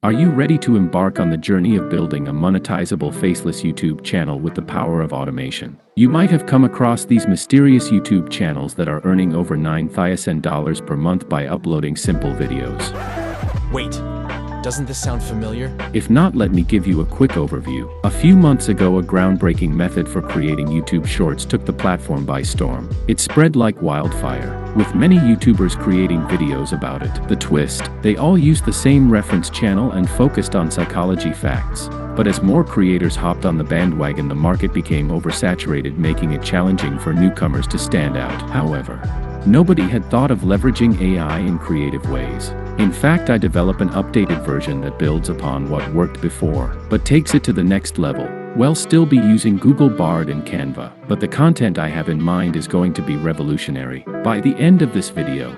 Are you ready to embark on the journey of building a monetizable faceless YouTube channel with the power of automation? You might have come across these mysterious YouTube channels that are earning over $9,000 per month by uploading simple videos. Wait, doesn't this sound familiar? If not, let me give you a quick overview. A few months ago, a groundbreaking method for creating YouTube Shorts took the platform by storm. It spread like wildfire, with many YouTubers creating videos about it. The twist: they all used the same reference channel and focused on psychology facts. But as more creators hopped on the bandwagon, the market became oversaturated, making it challenging for newcomers to stand out. However, nobody had thought of leveraging AI in creative ways. In fact, I developed an updated version that builds upon what worked before, but takes it to the next level. We'll still be using Google Bard and Canva, but the content I have in mind is going to be revolutionary. By the end of this video,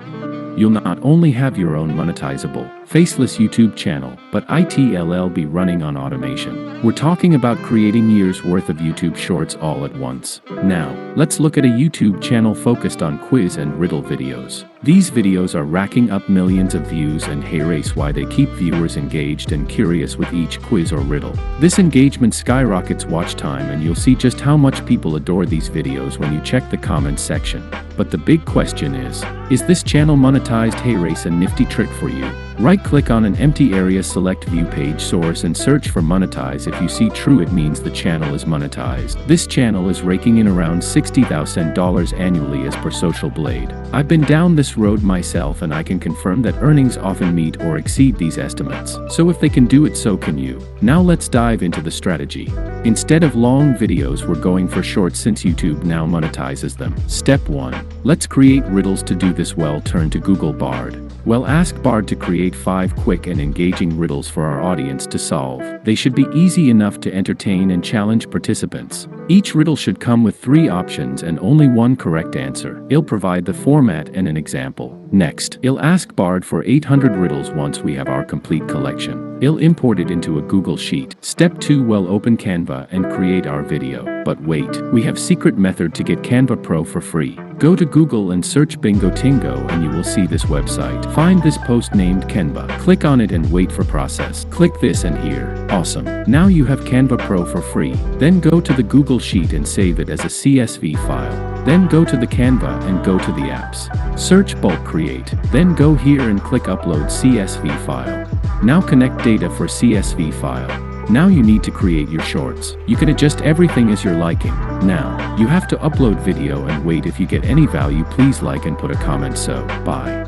you'll not only have your own monetizable, faceless YouTube channel, but it'll be running on automation. We're talking about creating years' worth of YouTube Shorts all at once. Now, let's look at a YouTube channel focused on quiz and riddle videos. These videos are racking up millions of views, and hey race, why they keep viewers engaged and curious with each quiz or riddle. This engagement skyrockets watch time, and you'll see just how much people adore these videos when you check the comments section. But the big question is this channel monetized? Hey race, a nifty trick for you. Right-click on an empty area, select View Page Source and search for Monetize. If you see true, it means the channel is monetized. This channel is raking in around $60,000 annually as per Social Blade. I've been down this road myself, and I can confirm that earnings often meet or exceed these estimates. So if they can do it, so can you. Now let's dive into the strategy. Instead of long videos, we're going for shorts since YouTube now monetizes them. Step 1. Let's create riddles. To do this, well, turn to Google Bard. Well, ask Bard to create 5 quick and engaging riddles for our audience to solve. They should be easy enough to entertain and challenge participants. Each riddle should come with 3 options and only 1 correct answer. It'll provide the format and an example. Next, it'll ask Bard for 800 riddles. Once we have our complete collection, it'll import it into a Google Sheet. Step 2, we'll open Canva and create our video. But wait, we have secret method to get Canva Pro for free. Go to Google and search Bingo Tingo, and you will see this website. Find this post named Canva. Click on it and wait for process. Click this and here. Awesome. Now you have Canva Pro for free. Then go to the Google Sheet and save it as a CSV file. Then go to the Canva and go to the apps. Search bulk create. Then go here and click upload CSV file. Now connect data for CSV file. Now you need to create your shorts. You can adjust everything as your liking. Now, you have to upload video and wait. If you get any value, please like and put a comment. So, bye.